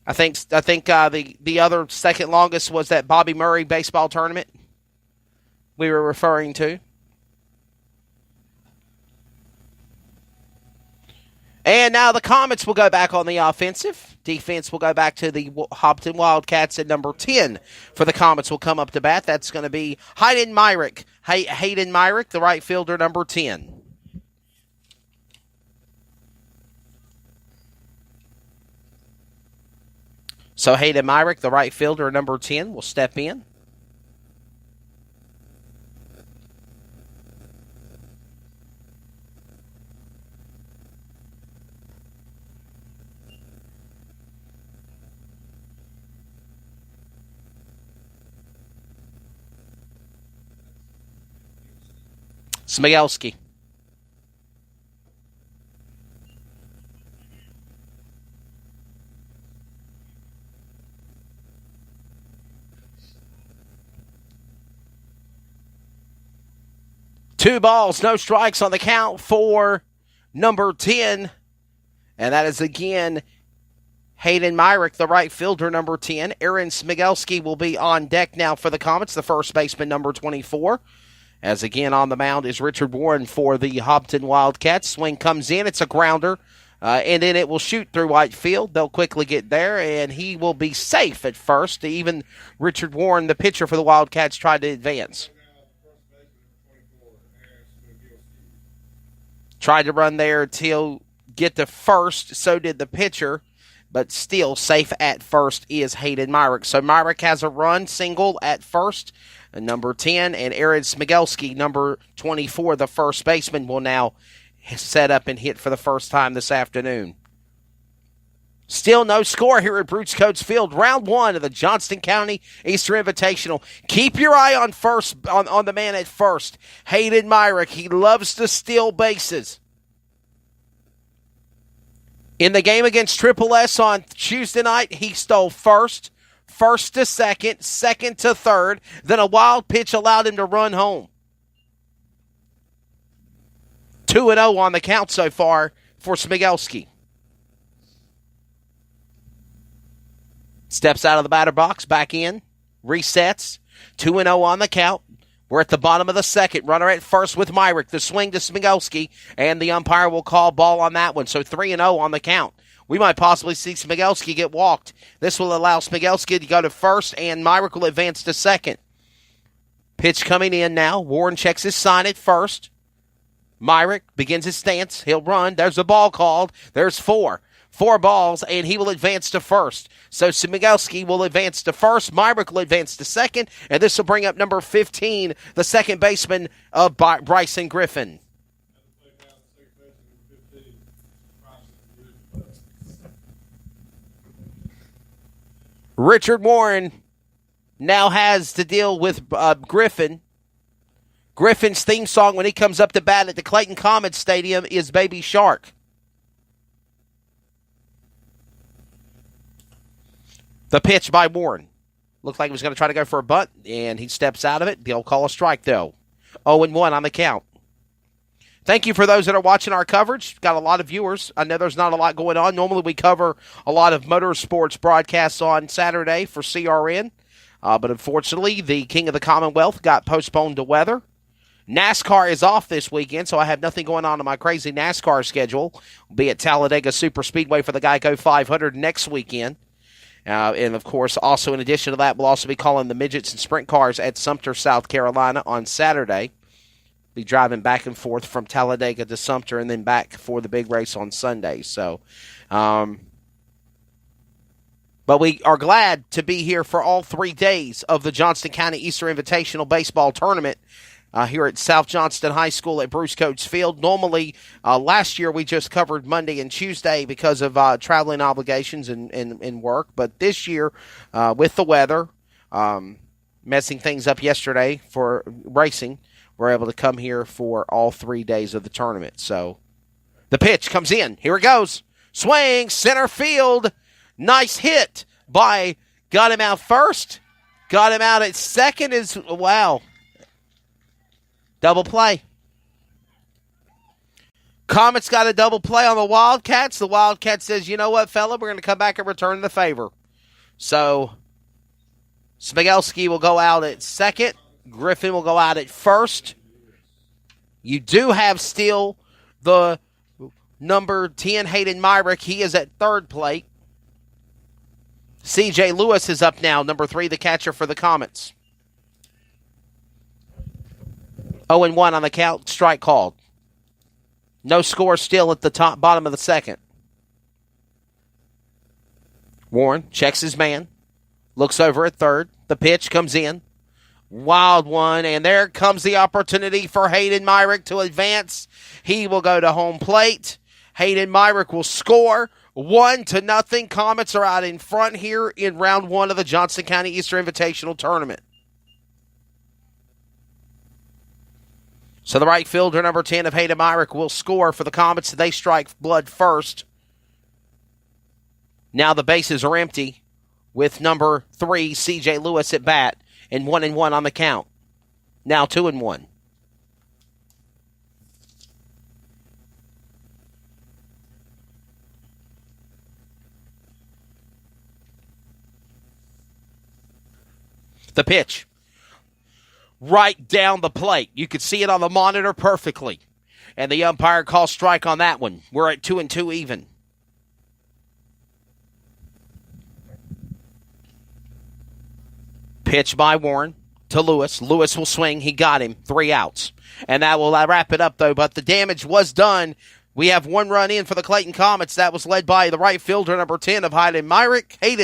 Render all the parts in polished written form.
I think the other second longest was that Bobby Murray baseball tournament we were referring to. And now the Comets will go back on the offensive. Defense will go back to the Hobbton Wildcats at number 10 for the Comets will come up to bat. That's going to be Hayden Myrick. Hayden Myrick, the right fielder, number 10. So Hayden Myrick, the right fielder, number 10, will step in. Smigelski. Two balls, no strikes on the count for number 10. And that is again Hayden Myrick, the right fielder, number 10. Aaron Smigelski will be on deck now for the Comets, the first baseman, number 24. As again on the mound is Richard Warren for the Hobbton Wildcats. Swing comes in, it's a grounder, and then it will shoot through right field. They'll quickly get there, and he will be safe at first. Even Richard Warren, the pitcher for the Wildcats, tried to advance. Tried to run there till get to first, so did the pitcher, but still safe at first is Hayden Myrick. So Myrick has a run, single at first. Number 10, and Aaron Smigelski, number 24, the first baseman, will now set up and hit for the first time this afternoon. Still no score here at Bruce Coates Field. Round 1 of the Johnston County Easter Invitational. Keep your eye on first on the man at first, Hayden Myrick. He loves to steal bases. In the game against Triple S on Tuesday night, he stole first to second, second to third. Then a wild pitch allowed him to run home. 2-0 on the count so far for Smigelski. Steps out of the batter box, back in, resets. 2-0 on the count. We're at the bottom of the second. Runner at first with Myrick. The swing to Smigelski, and the umpire will call ball on that one. So 3-0 on the count. We might possibly see Smigelski get walked. This will allow Smigelski to go to first, and Myrick will advance to second. Pitch coming in now. Warren checks his sign at first. Myrick begins his stance. He'll run. There's a ball called. There's 4. 4 balls, and he will advance to first. So Smigelski will advance to first. Myrick will advance to second, and this will bring up number 15, the second baseman of Bryson Griffin. Richard Warren now has to deal with Griffin. Griffin's theme song when he comes up to bat at the Clayton Comets Stadium is Baby Shark. The pitch by Warren. Looked like he was going to try to go for a bunt, and he steps out of it. They'll call a strike, though. 0-1 on the count. Thank you for those that are watching our coverage. Got a lot of viewers. I know there's not a lot going on. Normally we cover a lot of motorsports broadcasts on Saturday for CRN. But unfortunately, the King of the Commonwealth got postponed to weather. NASCAR is off this weekend, so I have nothing going on in my crazy NASCAR schedule. We'll be at Talladega Super Speedway for the Geico 500 next weekend. And, of course, also in addition to that, we'll also be calling the midgets and sprint cars at Sumter, South Carolina on Saturday. Be driving back and forth from Talladega to Sumter and then back for the big race on Sunday. So, but we are glad to be here for all 3 days of the Johnston County Easter Invitational Baseball Tournament here at South Johnston High School at Bruce Coates Field. Normally, last year we just covered Monday and Tuesday because of traveling obligations and work. But this year, with the weather messing things up yesterday for racing, we're able to come here for all 3 days of the tournament. So the pitch comes in. Here it goes. Swing, center field. Nice hit by, got him out first. Got him out at second. Wow. Double play. Comets got a double play on the Wildcats. The Wildcats says, you know what, fella, we're going to come back and return the favor. So Smigelski will go out at second. Griffin will go out at first. You do have still the number 10, Hayden Myrick. He is at third plate. C.J. Lewis is up now, number 3, the catcher for the Comets. 0-1 on the count, strike called. No score still at the bottom of the second. Warren checks his man, looks over at third. The pitch comes in. Wild one, and there comes the opportunity for Hayden Myrick to advance. He will go to home plate. Hayden Myrick will score 1-0. Comets are out in front here in round 1 of the Johnston County Easter Invitational Tournament. So the right fielder, number 10 of Hayden Myrick, will score for the Comets. They strike blood first. Now the bases are empty with number 3, C.J. Lewis at bat, and 1-1 on the count. Now 2-1. The pitch. Right down the plate. You could see it on the monitor perfectly. And the umpire calls strike on that one. We're at 2-2 even. Pitch by Warren to Lewis. Lewis will swing. He got him. 3 outs. And that will wrap it up, though. But the damage was done. We have 1 run in for the Clayton Comets. That was led by the right fielder, number 10 of Hayden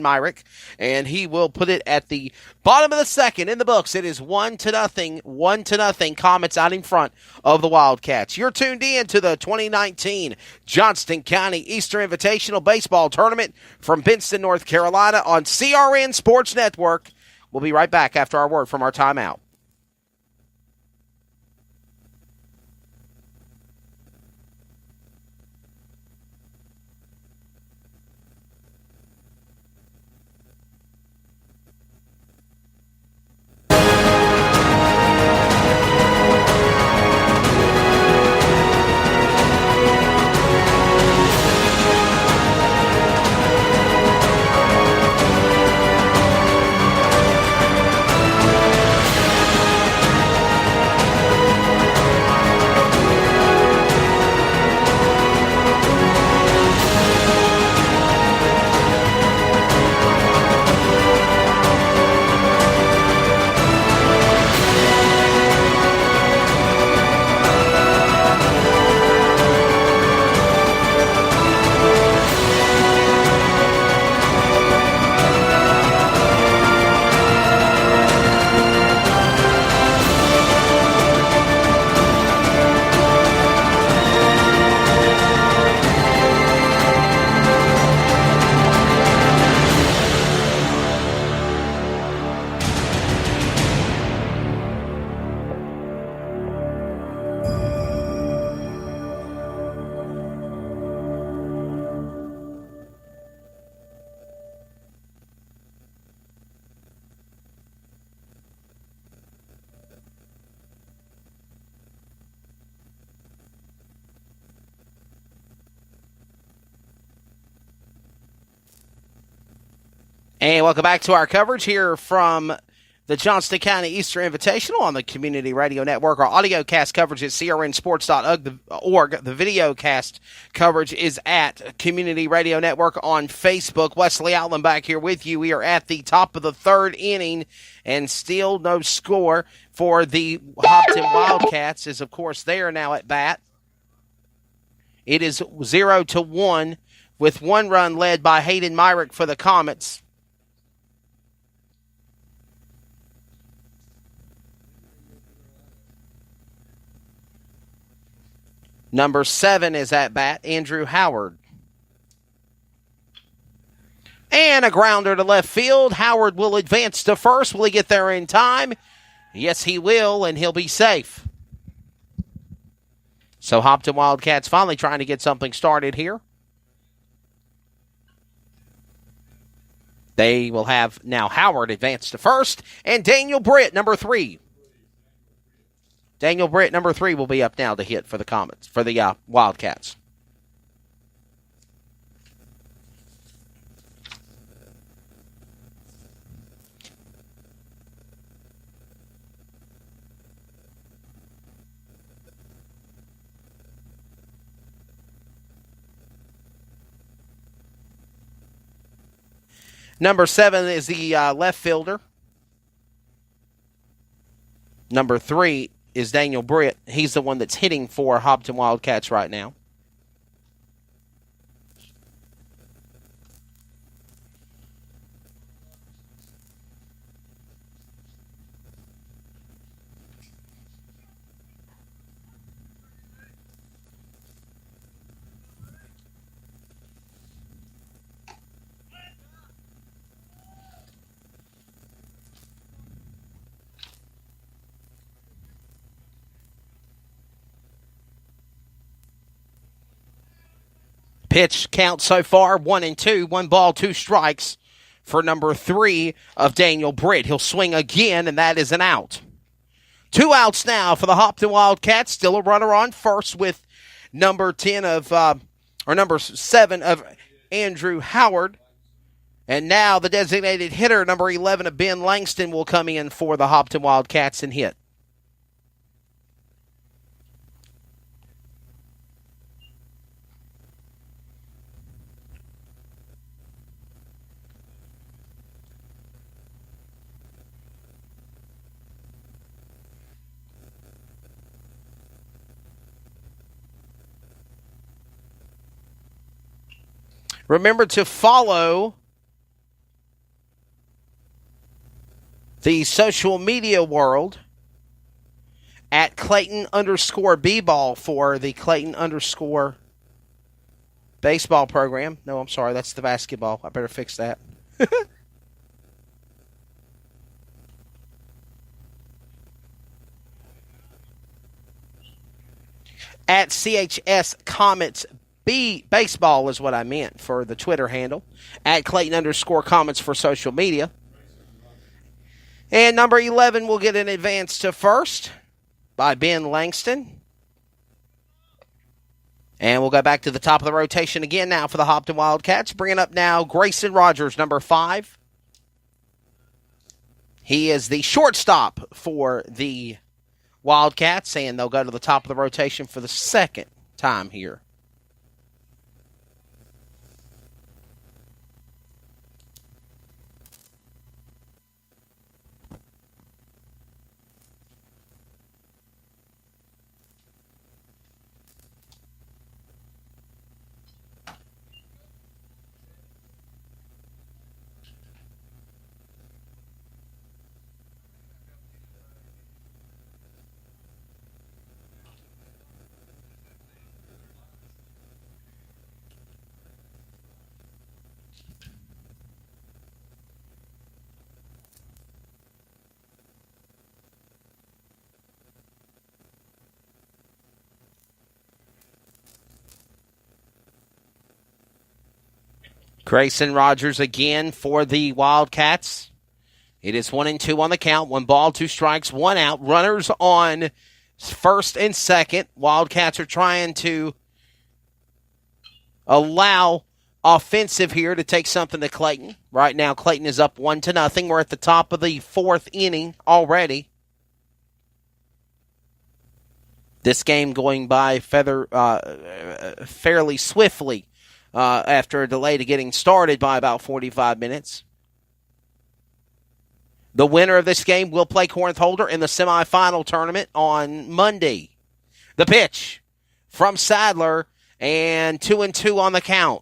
Myrick. And he will put it at the bottom of the second in the books. It is 1-0. 1-0. Comets out in front of the Wildcats. You're tuned in to the 2019 Johnston County Easter Invitational Baseball Tournament from Benston, North Carolina on CRN Sports Network. We'll be right back after our word from our timeout. And welcome back to our coverage here from the Johnston County Easter Invitational on the Community Radio Network. Our audio cast coverage is crnsports.org. The video cast coverage is at Community Radio Network on Facebook. Wesley Outland back here with you. We are at the top of the third inning, and still no score for the Hobbton Wildcats, as of course they are now at bat. It is 0-1 with 1 run led by Hayden Myrick for the Comets. Number 7 is at bat, Andrew Howard. And a grounder to left field. Howard will advance to first. Will he get there in time? Yes, he will, and he'll be safe. So Hobbton Wildcats finally trying to get something started here. They will have now Howard advance to first, and Daniel Britt, number 3, Daniel Britt, number 3, will be up now to hit for the Comets, for the Wildcats. Number 7 is the left fielder. Number 3 is Daniel Britt. He's the one that's hitting for Hobbton Wildcats right now. Pitch count so far, 1-2, 1 ball, 2 strikes for number 3 of Daniel Britt. He'll swing again, and that is an out. 2 outs now for the Hobbton Wildcats. Still a runner on first with number 7 of Andrew Howard. And now the designated hitter, number 11 of Ben Langston, will come in for the Hobbton Wildcats and hit. Remember to follow the social media world at Clayton_B-ball for the Clayton_ baseball program. No, I'm sorry. That's the basketball. I better fix that. At CHS Comets baseball is what I meant for the Twitter handle. At Clayton_Comets for social media. And number 11 will get an advance to first by Ben Langston. And we'll go back to the top of the rotation again now for the Hobbton Wildcats. Bringing up now Grayson Rogers, number 5. He is the shortstop for the Wildcats, and they'll go to the top of the rotation for the second time here. Grayson Rogers again for the Wildcats. It is 1-2 on the count. 1 ball, 2 strikes, 1 out. Runners on first and second. Wildcats are trying to allow offensive here to take something to Clayton. Right now, Clayton is up 1-0. We're at the top of the 4th inning already. This game going by fairly swiftly. After a delay to getting started by about 45 minutes. The winner of this game will play Corinth Holder in the semifinal tournament on Monday. The pitch from Sadler, and 2-2 on the count.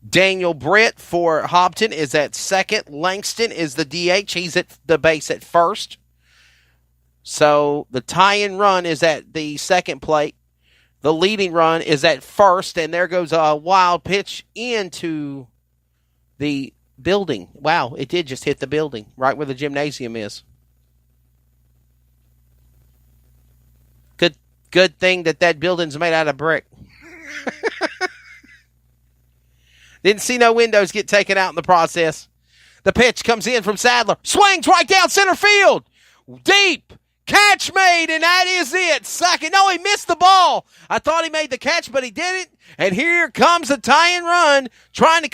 Daniel Britt for Hobbton is at second. Langston is the DH. He's at the base at first. So the tie-in run is at the second plate. The leading run is at first, and there goes a wild pitch into the building. Wow, it did just hit the building, right where the gymnasium is. Good thing that building's made out of brick. Didn't see no windows get taken out in the process. The pitch comes in from Sadler. Swings right down center field. Deep. Catch made, and that is it. Second. No, he missed the ball. I thought he made the catch, but he didn't. And here comes a tying run trying to